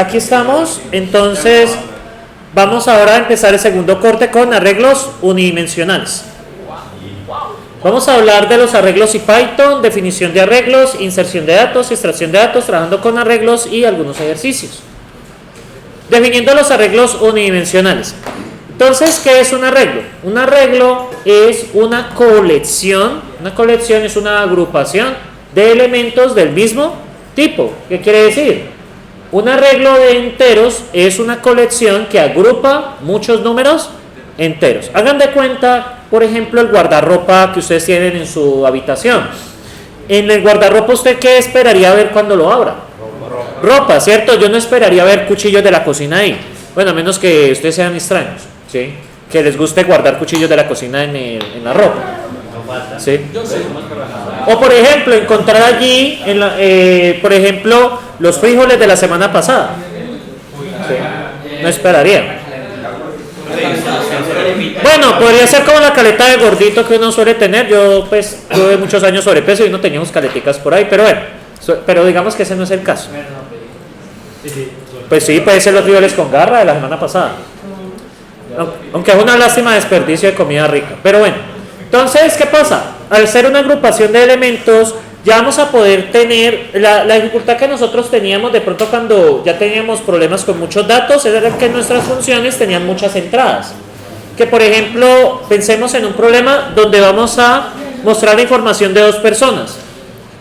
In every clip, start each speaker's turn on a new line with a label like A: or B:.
A: aquí estamos, entonces vamos ahora a empezar el segundo corte con arreglos unidimensionales. Vamos a hablar de los arreglos y Python, definición de arreglos, inserción de datos, extracción de datos, trabajando con arreglos y algunos ejercicios. Definiendo los arreglos unidimensionales. Entonces, ¿qué es un arreglo? Un arreglo es una colección es una agrupación de elementos del mismo tipo. ¿Qué quiere decir? Un arreglo de enteros es una colección que agrupa muchos números enteros. Hagan de cuenta, por ejemplo, el guardarropa que ustedes tienen en su habitación. En el guardarropa, ¿usted qué esperaría ver cuando lo abra? Ropa, ¿cierto? Yo no esperaría ver cuchillos de la cocina ahí. Bueno, a menos que ustedes sean extraños, ¿sí? Que les guste guardar cuchillos de la cocina en la ropa, ¿sí? O por ejemplo, encontrar allí, por ejemplo, los frijoles de la semana pasada. ¿Sí? No esperaría. Bueno, podría ser como la caleta de gordito que uno suele tener. Yo pues tuve muchos años sobrepeso y no teníamos caleticas por ahí, pero bueno, pero digamos que ese no es el caso. Pues sí, puede ser los frijoles con garra de la semana pasada. Aunque es una lástima desperdicio de comida rica. Pero bueno, entonces, ¿qué pasa? Al ser una agrupación de elementos, ya vamos a poder tener la dificultad que nosotros teníamos de pronto cuando ya teníamos problemas con muchos datos, era que nuestras funciones tenían muchas entradas. Que por ejemplo, pensemos en un problema donde vamos a mostrar la información de dos personas,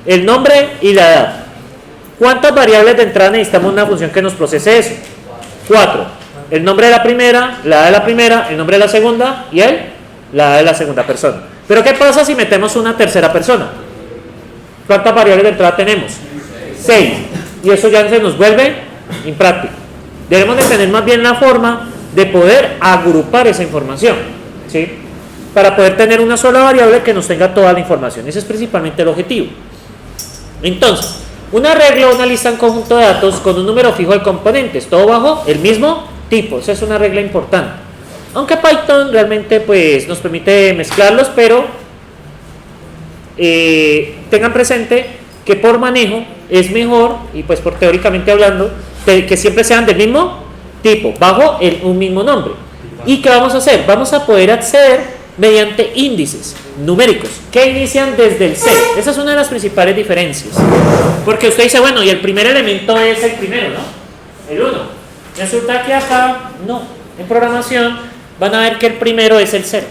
A: el nombre y la edad. ¿Cuántas variables de entrada necesitamos una función que nos procese eso? 4. El nombre de la primera, la edad de la primera, el nombre de la segunda y la edad de la segunda persona. Pero ¿qué pasa si metemos una tercera persona? ¿Cuántas variables de entrada tenemos? 6. Y eso ya se nos vuelve impráctico. Debemos de tener más bien la forma de poder agrupar esa información, ¿sí? Para poder tener una sola variable que nos tenga toda la información. Ese es principalmente el objetivo. Entonces, un arreglo, una lista en conjunto de datos con un número fijo de componentes, todo bajo el mismo tipo. Esa es una regla importante. Aunque Python realmente pues nos permite mezclarlos, pero tengan presente que por manejo es mejor, y pues por teóricamente hablando, que siempre sean del mismo tipo, bajo un mismo nombre. ¿Y qué vamos a hacer? Vamos a poder acceder mediante índices numéricos que inician desde el 0. Esa es una de las principales diferencias. Porque usted dice, bueno, y el primer elemento es el primero, ¿no? El 1. Resulta que acá, no. En programación van a ver que el primero es el 0,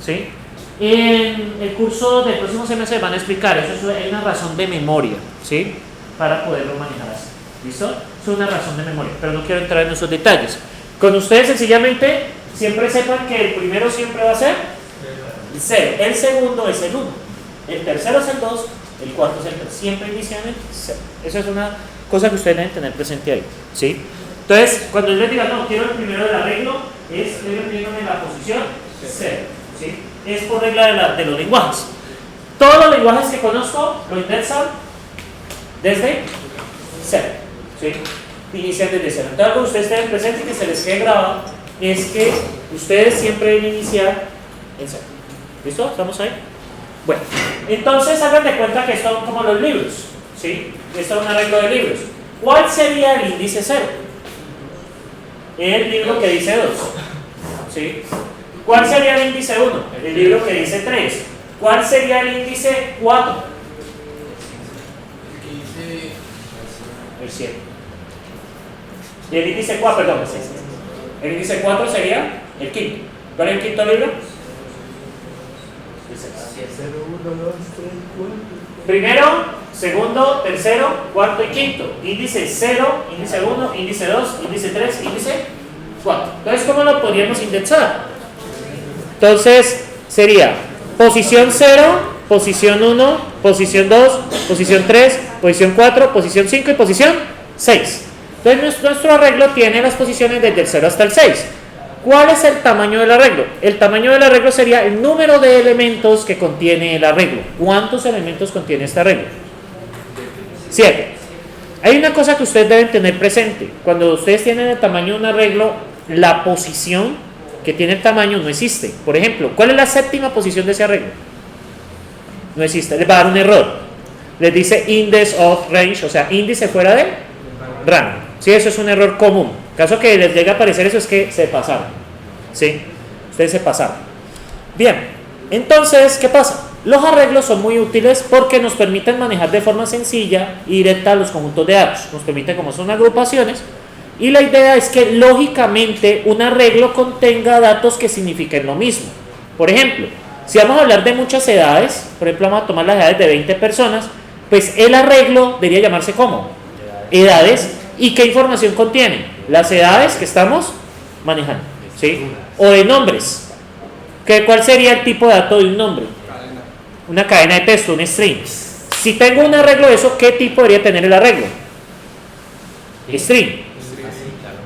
A: ¿sí? En el curso del próximo semestre van a explicar, eso es una razón de memoria, ¿sí? Para poderlo manejar así, ¿listo? Es una razón de memoria, pero no quiero entrar en esos detalles. Con ustedes sencillamente, siempre sepan que el primero siempre va a ser el 0, el segundo es el 1, el tercero es el 2, el cuarto es el 3, siempre inicialmente 0. Eso es una cosa que ustedes deben tener presente ahí, ¿sí? Entonces, cuando yo les diga, no, quiero el primero del arreglo, estoy refiriéndome a la posición 0, ¿sí? Es por regla de los lenguajes. Todos los lenguajes que conozco lo indexan desde 0, ¿sí? Inician desde 0. Entonces, algo que ustedes tengan presente y que se les quede grabado es que ustedes siempre deben iniciar en 0. ¿Listo? ¿Estamos ahí? Bueno, entonces hagan de cuenta que esto son como los libros, ¿sí? Esto es un arreglo de libros. ¿Cuál sería el índice 0? El libro que dice 2, ¿sí? ¿Cuál sería el índice 1? El libro que dice 3. ¿Cuál sería el índice 4? El 7. Y el índice 4, perdón, el índice 4 sería el quinto. ¿Cuál es el quinto libro? El 6. Primero, segundo, tercero, cuarto y quinto. Índice 0, índice 1, índice 2, índice 3, índice 4. Entonces, ¿cómo lo podríamos indexar? Entonces, sería posición 0, posición 1, posición 2, posición 3, posición 4, posición 5 y posición 6. Entonces, nuestro arreglo tiene las posiciones desde el 0 hasta el 6. ¿Cuál es el tamaño del arreglo? El tamaño del arreglo sería el número de elementos que contiene el arreglo. ¿Cuántos elementos contiene este arreglo? 7. Hay una cosa que ustedes deben tener presente. Cuando ustedes tienen el tamaño de un arreglo, la posición que tiene el tamaño no existe. Por ejemplo, ¿cuál es la séptima posición de ese arreglo? No existe. Les va a dar un error. Les dice index of range, o sea, índice fuera de random. Sí, eso es un error común. Caso que les llegue a aparecer eso es que se pasaron. ¿Sí? Ustedes se pasaron. Bien, entonces, ¿qué pasa? Los arreglos son muy útiles porque nos permiten manejar de forma sencilla y directa los conjuntos de datos. Nos permiten, como son agrupaciones, y la idea es que lógicamente un arreglo contenga datos que signifiquen lo mismo. Por ejemplo, si vamos a hablar de muchas edades, por ejemplo vamos a tomar las edades de 20 personas, pues el arreglo debería llamarse ¿cómo? Edades. ¿Y qué información contiene? Las edades que estamos manejando, ¿sí? O de nombres. ¿Cuál sería el tipo de dato de un nombre? Una cadena de texto, un string. Si tengo un arreglo de eso, ¿qué tipo debería tener el arreglo? String.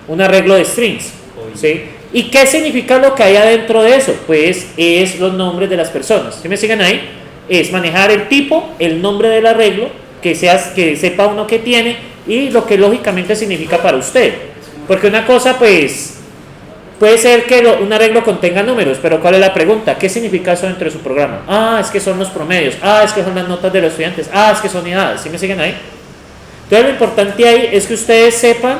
A: Un arreglo de strings, ¿sí? ¿Y qué significa lo que hay adentro de eso? Pues es los nombres de las personas. ¿Sí me siguen ahí? Es manejar el tipo, el nombre del arreglo, que sepa uno qué tiene y lo que lógicamente significa para usted. Porque una cosa, pues, puede ser que un arreglo contenga números, pero ¿cuál es la pregunta? ¿Qué significa eso dentro de su programa? Ah, es que son los promedios. Ah, es que son las notas de los estudiantes. Ah, es que son edades. ¿Sí me siguen ahí? Entonces lo importante ahí es que ustedes sepan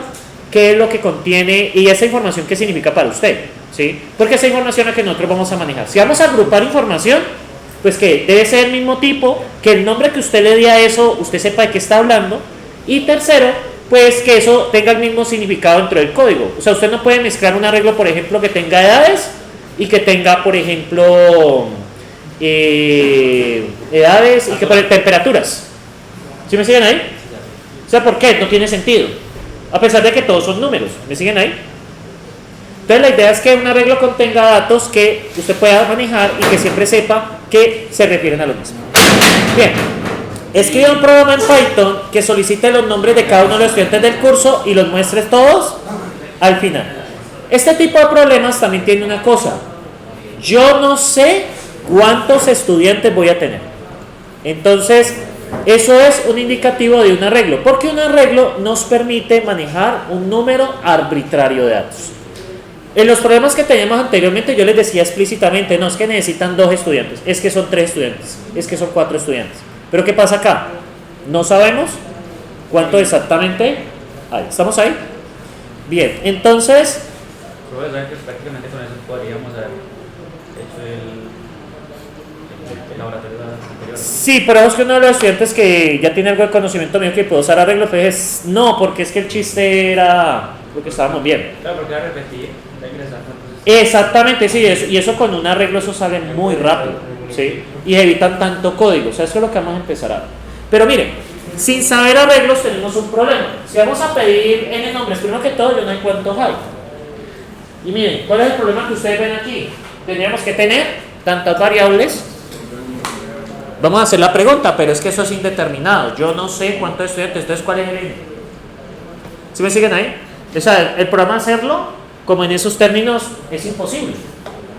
A: qué es lo que contiene y esa información qué significa para usted, ¿sí? Porque esa información es la que nosotros vamos a manejar. Si vamos a agrupar información, pues que debe ser el mismo tipo, que el nombre que usted le dé a eso, usted sepa de qué está hablando. Y tercero, pues que eso tenga el mismo significado dentro del código. O sea, usted no puede mezclar un arreglo, por ejemplo, que tenga edades y que tenga, por ejemplo, edades y que por temperaturas. ¿Sí me siguen ahí? O sea, ¿por qué? No tiene sentido. A pesar de que todos son números. ¿Me siguen ahí? Entonces la idea es que un arreglo contenga datos que usted pueda manejar y que siempre sepa que se refieren a lo mismo. Bien. Escriba un programa en Python que solicite los nombres de cada uno de los estudiantes del curso y los muestre todos al final. Este tipo de problemas también tiene una cosa. Yo no sé cuántos estudiantes voy a tener. Entonces, eso es un indicativo de un arreglo, porque un arreglo nos permite manejar un número arbitrario de datos. En los problemas que teníamos anteriormente yo les decía explícitamente, no es que necesitan 2 estudiantes, es que son 3 estudiantes, es que son 4 estudiantes. Pero ¿qué pasa acá? No sabemos cuánto exactamente hay. ¿Estamos ahí? Bien, entonces...
B: Profesor, que prácticamente con eso podríamos haber hecho el laboratorio anterior.
A: Sí, pero es que uno de los estudiantes que ya tiene algo de conocimiento mío que puedo usar arreglo, pues no, porque es que el chiste era lo que estábamos viendo.
B: Claro, porque era repetir, de ingresar.
A: Exactamente, sí, y eso con un arreglo eso sale muy rápido, ¿sí? Y evitan tanto código, o sea, eso es lo que vamos a empezar a ver. Pero miren, sin saber arreglos tenemos un problema. Si vamos a pedir n nombres, primero que todo yo no sé cuántos hay. Y miren, ¿cuál es el problema que ustedes ven aquí? Tendríamos que tener tantas variables. Vamos a hacer la pregunta, pero es que eso es indeterminado. Yo no sé cuántos estudiantes, entonces ¿cuál es el n? ¿Sí me siguen ahí? O sea, el programa hacerlo como en esos términos es imposible,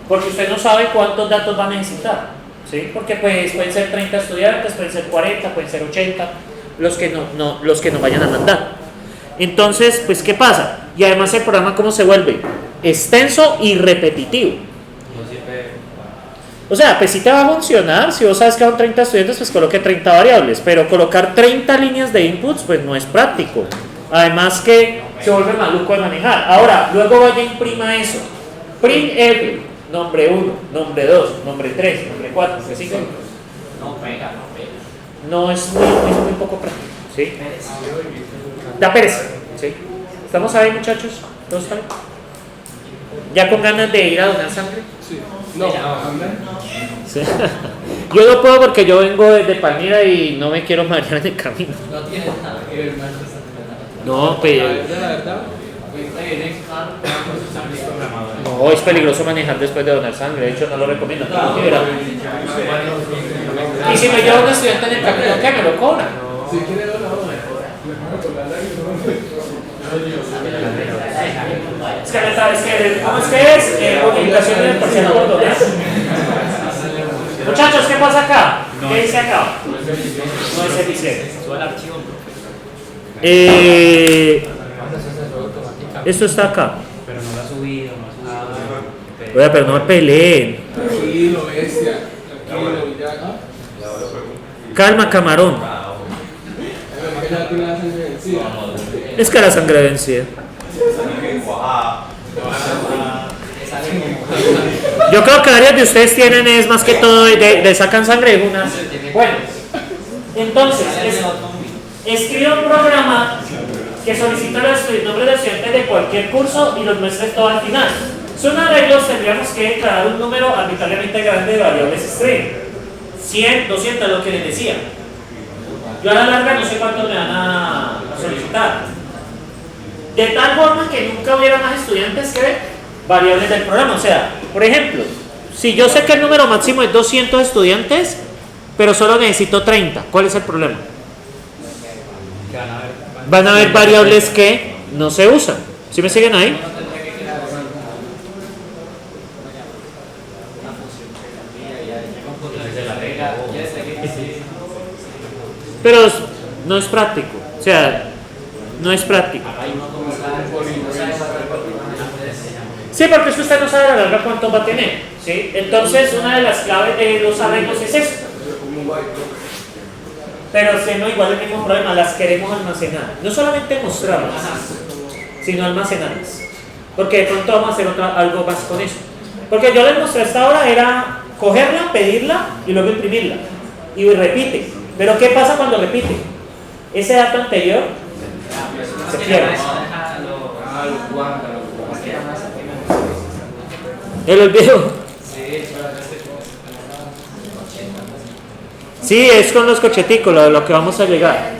A: porque usted no sabe cuántos datos va a necesitar, ¿sí? Porque pues pueden ser 30 estudiantes, pueden ser 40, pueden ser 80, los que nos vayan a mandar. Entonces, pues ¿qué pasa? Y además el programa ¿cómo se vuelve? Extenso y repetitivo. O sea, pues sí te va a funcionar, si vos sabes que son 30 estudiantes, pues coloque 30 variables, pero colocar 30 líneas de inputs, pues no es práctico. Además que se vuelve maluco de manejar. Ahora, luego vaya e imprima eso. Print every, nombre 1, nombre 2, nombre 3, nombre 4, nombre 5.
B: No pega.
A: No, es muy poco práctico, ¿sí? Da pereza, ¿sí? ¿Estamos ahí, muchachos? ¿Todos están? ¿Ya con ganas de ir a donar sangre?
C: Sí. No,
A: Sí. Yo no puedo porque yo vengo de Palmira y no me quiero marear en el camino.
C: no tiene nada que ver, hermano.
A: No, pero...
C: La verdad,
A: No, es peligroso manejar después de donar sangre, de hecho no lo recomiendo. Y si me lleva un estudiante en el camino, ¿qué? ¿Me lo cobran?
C: si quiere donar,
A: Es que, ¿sabes qué? ¿Cómo es que es? Comunicación del parcial por donar. Muchachos, ¿qué pasa acá? ¿Qué dice acá? No es eficiente. Esto está acá.
B: Pero no lo ha subido, no ha subido.
A: Oiga, pero no me peleen.
C: tranquilo, bestia. Tranquilo, ya.
A: Calma, camarón.
C: Ya tiene la sangre vencida.
A: Es que la sangre vencida. Yo creo que varios de ustedes tienen es más que todo de sacan sangre de unas. Bueno, entonces escribe un programa que solicita los nombres de estudiantes de cualquier curso y los muestre todo al final. Son arreglos, tendríamos que declarar un número arbitrariamente grande de variables string. 100, 200, lo que les decía. Yo a la larga no sé cuántos me van a solicitar. De tal forma que nunca hubiera más estudiantes que variables del programa. O sea, por ejemplo, si yo sé que el número máximo es 200 estudiantes, pero solo necesito 30, ¿cuál es el problema? Van a haber variables que no se usan. ¿Sí me siguen ahí? Pero no es práctico. O sea, no es práctico. Sí, porque es que usted no sabe a la larga cuánto va a tener, ¿sí? Entonces, una de las claves de los arreglos es esto. Pero no igual el mismo problema, las queremos almacenar. No solamente mostrarlas, sino almacenarlas. Porque de pronto vamos a hacer algo más con eso. Porque yo les mostré hasta ahora era cogerla, pedirla y luego imprimirla. Y repite. Pero ¿qué pasa cuando repite? Ese dato anterior se pierde. ¿El olvido? Sí, es con los cocheticos lo que vamos a llegar.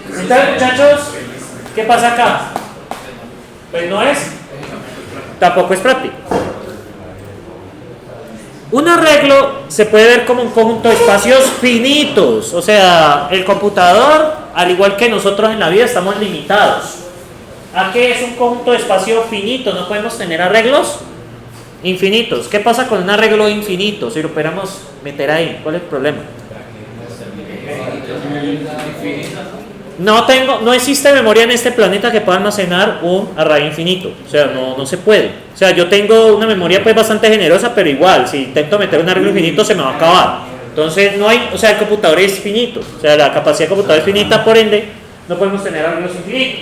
A: Entonces, muchachos, ¿qué pasa acá? Pues no es, tampoco es práctico. Un arreglo se puede ver como un conjunto de espacios finitos. O sea, el computador, al igual que nosotros en la vida, estamos limitados. ¿A qué es un conjunto de espacio finito? No podemos tener arreglos infinitos. ¿Qué pasa con un arreglo infinito? Si lo pudiéramos meter ahí, ¿cuál es el problema? No existe memoria en este planeta que pueda almacenar un array infinito. O sea, no se puede. O sea, yo tengo una memoria pues bastante generosa, pero igual, si intento meter un arreglo infinito se me va a acabar. Entonces no hay, o sea, el computador es finito. O sea, la capacidad del computador es finita, por ende, no podemos tener arreglos infinitos.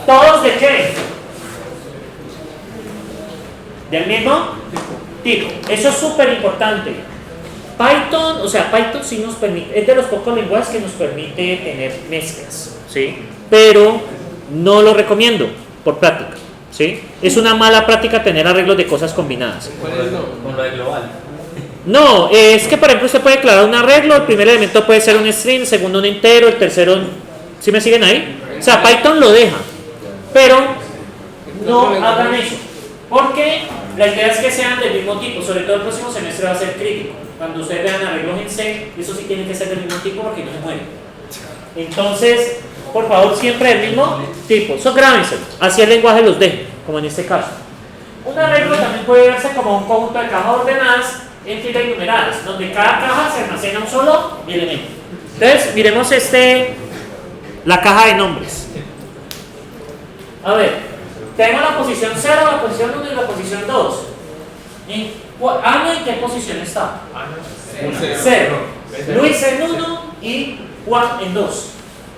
A: ¿Todos de qué? Del mismo tipo. Eso es súper importante. Python, o sea, Python sí nos permite, es de los pocos lenguajes que nos permite tener mezclas, ¿sí? Pero no lo recomiendo por práctica, ¿sí? Es una mala práctica tener arreglos de cosas combinadas.
C: ¿Cuál es
B: Con lo de global.
A: No, es que por ejemplo usted puede declarar un arreglo, el primer elemento puede ser un string, el segundo un entero, el tercero, ¿sí me siguen ahí? O sea, Python lo deja, pero no hagan eso, porque la idea es que sean del mismo tipo, sobre todo el próximo semestre va a ser crítico. Cuando ustedes vean arreglos en C, eso sí tiene que ser del mismo tipo porque no se mueren. Entonces, por favor, siempre del mismo tipo. Eso grábenselo, así el lenguaje los deje, como en este caso. Un arreglo también puede verse como un conjunto de cajas ordenadas en filas numeradas, donde cada caja se almacena un solo elemento. Entonces, miremos la caja de nombres. A ver, tenemos la posición 0, la posición 1 y la posición 2. ¿Ana en qué posición está? 0. Luis en 1 y Juan en 2.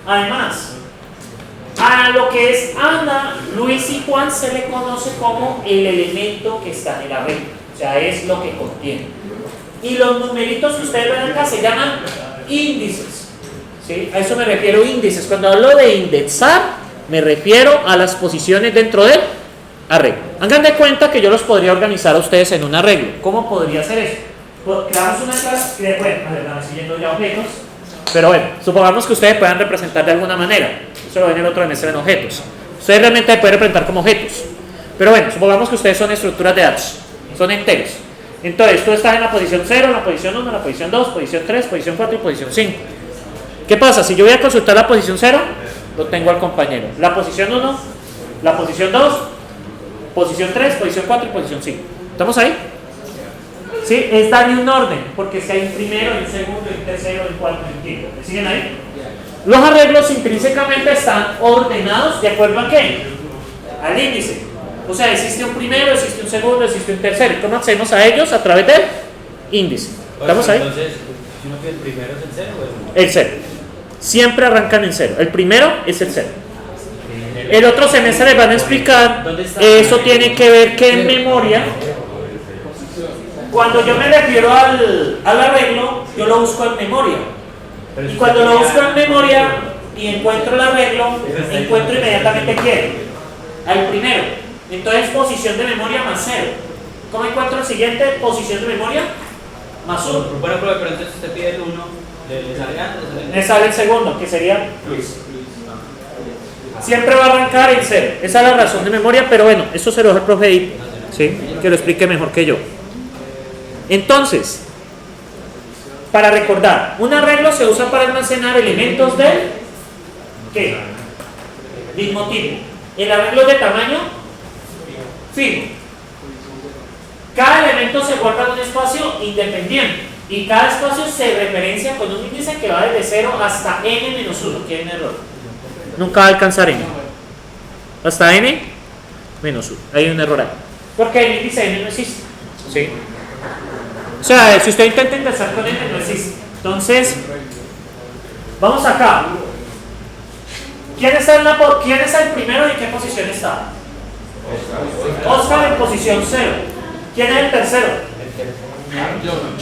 A: Además, a lo que es Ana, Luis y Juan se le conoce como el elemento que está en el arreglo. O sea, es lo que contiene. Y los numeritos que ustedes ven acá se llaman índices. ¿Sí? A eso me refiero índices. Cuando hablo de indexar, me refiero a las posiciones dentro del arreglo. Hagan de cuenta que yo los podría organizar a ustedes en un arreglo. ¿Cómo podría hacer eso? Pues creamos una clase, bueno, siguiendo ya objetos, pero bueno, supongamos que ustedes puedan representar de alguna manera. Eso lo ven en el otro semestre en objetos. Ustedes realmente pueden representar como objetos. Pero bueno, supongamos que ustedes son estructuras de datos, son enteros. Entonces, tú estás en la posición 0, en la posición 1, en la posición 2, posición 3, posición 4 y posición 5. ¿Qué pasa? Si yo voy a consultar la posición 0, lo tengo al compañero. La posición 1, la posición 2, posición 3, posición 4 y posición 5. ¿Estamos ahí? Sí, está en un orden, porque si hay un primero, un segundo, un tercero, un cuarto y un quinto. ¿Me siguen ahí? Los arreglos intrínsecamente están ordenados de acuerdo a qué? Al índice. O sea, existe un primero, existe un segundo, existe un tercero. ¿Y cómo accedemos a ellos? A través del índice. ¿Estamos ahí?
B: Entonces, si uno que el primero es el 0 o el 1.
A: El 0. Siempre arrancan en 0. El primero es el 0. El otro semestre les van a explicar, eso tiene que ver que en memoria, cuando yo me refiero al arreglo, yo lo busco en memoria. Y cuando lo busco en memoria y encuentro el arreglo, encuentro inmediatamente quién, al primero. Entonces posición de memoria más 0. ¿Cómo encuentro el siguiente? Posición de memoria más 1.
B: Bueno, pero entonces usted pide el 1, le sale antes.
A: Me sale el segundo, que sería Luis. Siempre va a arrancar en 0. Esa es la razón de memoria, pero bueno, eso se lo deja el profe Edipo, ¿sí? Que lo explique mejor que yo. Entonces, para recordar, un arreglo se usa para almacenar elementos del ¿qué? Mismo tipo. El arreglo es de tamaño fijo. Cada elemento se guarda en un espacio independiente y cada espacio se referencia con un índice que va desde 0 hasta n-1, que hay un error. Nunca va a alcanzar n. Hasta n-1. Hay un error ahí. Porque el índice n no existe. ¿Sí? O sea, si usted intenta ingresar con n, no existe. Entonces, vamos acá. ¿Quién es el primero y en qué posición está? Oscar en posición 0. ¿Quién es el tercero?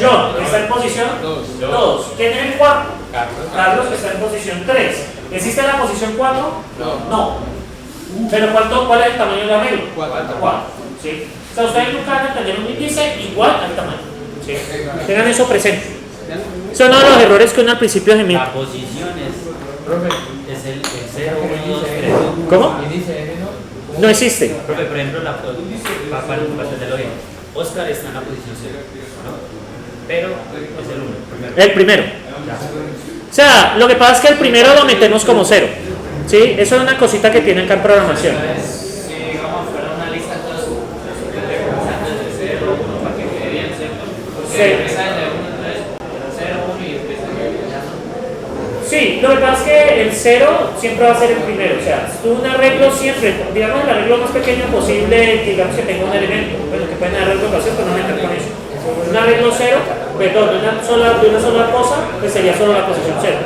A: John, que está en posición 2. ¿Quién es el cuarto? Carlos, que está en posición 3. ¿Existe la posición 4? No. ¿Pero cuál es el tamaño del arreglo? 4. ¿Sí? O sea, ustedes nunca van a tener un índice igual al tamaño. ¿Sí? Tengan eso presente. Son uno de los errores que uno al principio se mete.
B: La posición es el 0, 1, 2, 3.
A: ¿Cómo? No existe.
B: Profe, por ejemplo, para entenderlo bien, Oscar está en la posición 0, ¿no? Pero es el 1.
A: El primero. O sea, lo que pasa es que el primero lo metemos como 0. ¿Sí? Eso es una cosita que tienen acá en programación.
B: Si vamos a poner una lista de todos los desde 0, 1 para que quede bien, ¿cierto? Porque empieza desde 1, 0, 1 y empieza
A: Sí, lo que pasa es que el 0 siempre va a ser el primero. O sea, un arreglo siempre, digamos el arreglo más pequeño posible, digamos que tenga un elemento. Bueno, que pueden haber ocasiones, pero no meter con eso. Un arreglo 0, perdón, de una sola cosa, pues sería solo la posición 0.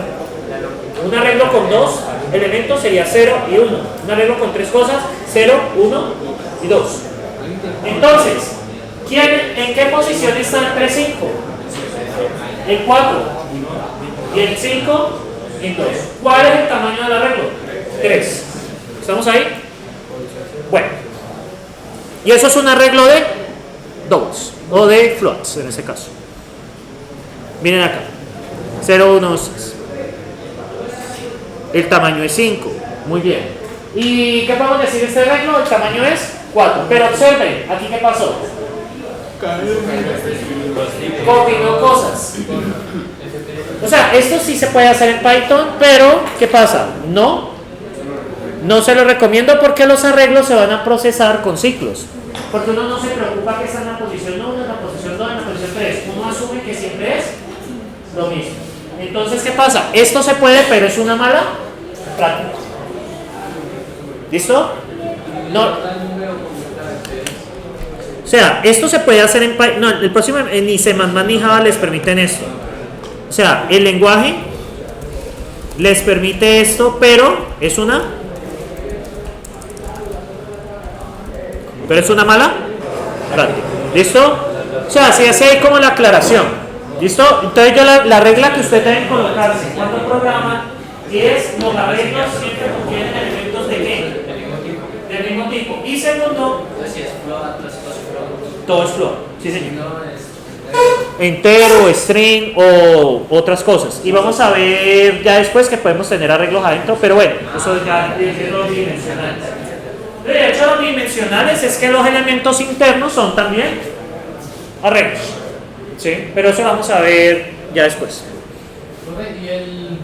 A: Un arreglo con 2 elementos sería 0 y 1. Un arreglo con 3 cosas, 0, 1 y 2. Entonces, ¿en qué posición está el 3, 5? El 4 y el 5 y el 2. ¿Cuál es el tamaño del arreglo? 3. ¿Estamos ahí? Bueno. Y eso es un arreglo de doubles o de floats en ese caso. Miren acá. 0, 1, 2, 3. El tamaño es 5. Muy bien. ¿Y qué podemos decir de este arreglo? El tamaño es 4. Pero observen, aquí qué pasó. Combinó cosas. O sea, esto sí se puede hacer en Python, pero ¿qué pasa? No se lo recomiendo porque los arreglos se van a procesar con ciclos. Porque uno no se preocupa que está en la posición 1, en la posición 2, en la posición 3. Uno asume que siempre es lo mismo. Entonces, ¿qué pasa? Esto se puede, pero es una mala práctica. ¿Listo? No. O sea, esto se puede hacer en Python. No, el próximo ni C++ ni Java les permiten esto. O sea, el lenguaje les permite esto, pero es una mala práctica. ¿Listo? O sea, se hace ahí como la aclaración. ¿Listo? Entonces yo la regla que usted debe colocarse cuando programa es los arreglos siempre contienen elementos de qué? Del mismo tipo. Y segundo, todo es float. Sí, señor. Entero, string o otras cosas. Y vamos a ver ya después que podemos tener arreglos adentro, pero bueno, eso ya es los bidimensionales. De hecho, los bidimensionales es que los elementos internos son también arreglos. ¿Sí? Pero eso vamos a ver ya después.
C: ¿Y el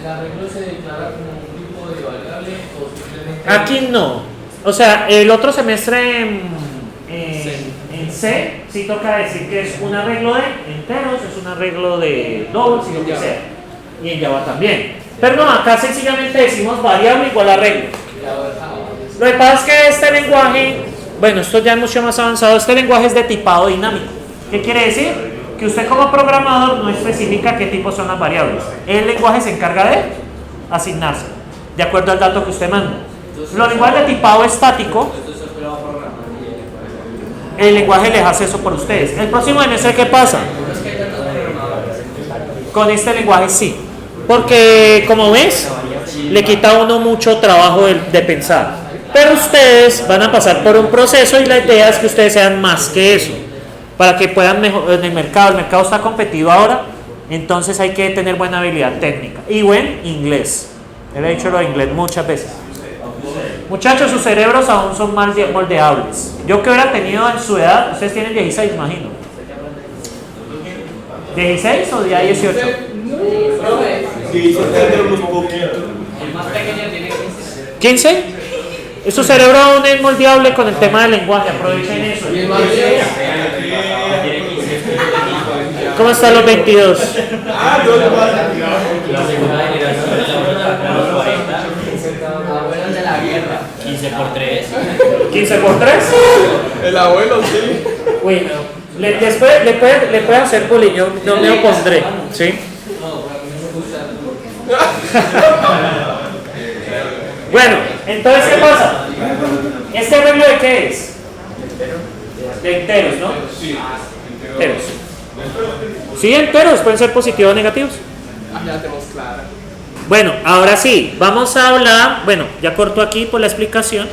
C: arreglo se declara como un tipo de variable o simplemente?
A: Aquí no. O sea, el otro semestre en C sí toca decir que es un arreglo de enteros, es un arreglo de doubles y lo que sea. Y en Java también. Pero no, acá sencillamente decimos variable igual arreglo. Lo que pasa es que este lenguaje, bueno, esto ya es mucho más avanzado, este lenguaje es de tipado dinámico. ¿Qué quiere decir? Que usted como programador no especifica qué tipo son las variables. El lenguaje se encarga de asignarse, de acuerdo al dato que usted manda. Los lenguajes de tipado estático, el lenguaje les hace eso por ustedes. El próximo semestre, ¿qué pasa? Con este lenguaje sí. Porque, como ves, le quita a uno mucho trabajo de pensar. Pero ustedes van a pasar por un proceso y la idea es que ustedes sean más que eso. Para que puedan mejorar en el mercado está competitivo ahora, entonces hay que tener buena habilidad técnica y buen inglés. Él ha dicho lo de inglés muchas veces. Muchachos, sus cerebros aún son más moldeables. Yo que hubiera tenido en su edad, ustedes tienen 16, imagino. ¿16 o ya 18?
B: El más pequeño tiene 15.
A: ¿15? Su cerebro aún es moldeable con el tema del lenguaje, aprovechen eso. ¿Cómo están los 22?
C: Abuelos de la guerra.
B: 15 por 3.
A: ¿15 por 3?
D: El abuelo, sí.
A: Uy, después le puede hacer bullying, yo no me opondré, ¿sí? Bueno, entonces, ¿qué pasa? ¿Este arreglo de qué es? De enteros, ¿no?
D: Sí.
A: Enteros. Sí, enteros, pueden ser positivos o negativos.
D: Ya tenemos clara.
A: Bueno, ahora sí, vamos a hablar, bueno, ya corto aquí por la explicación.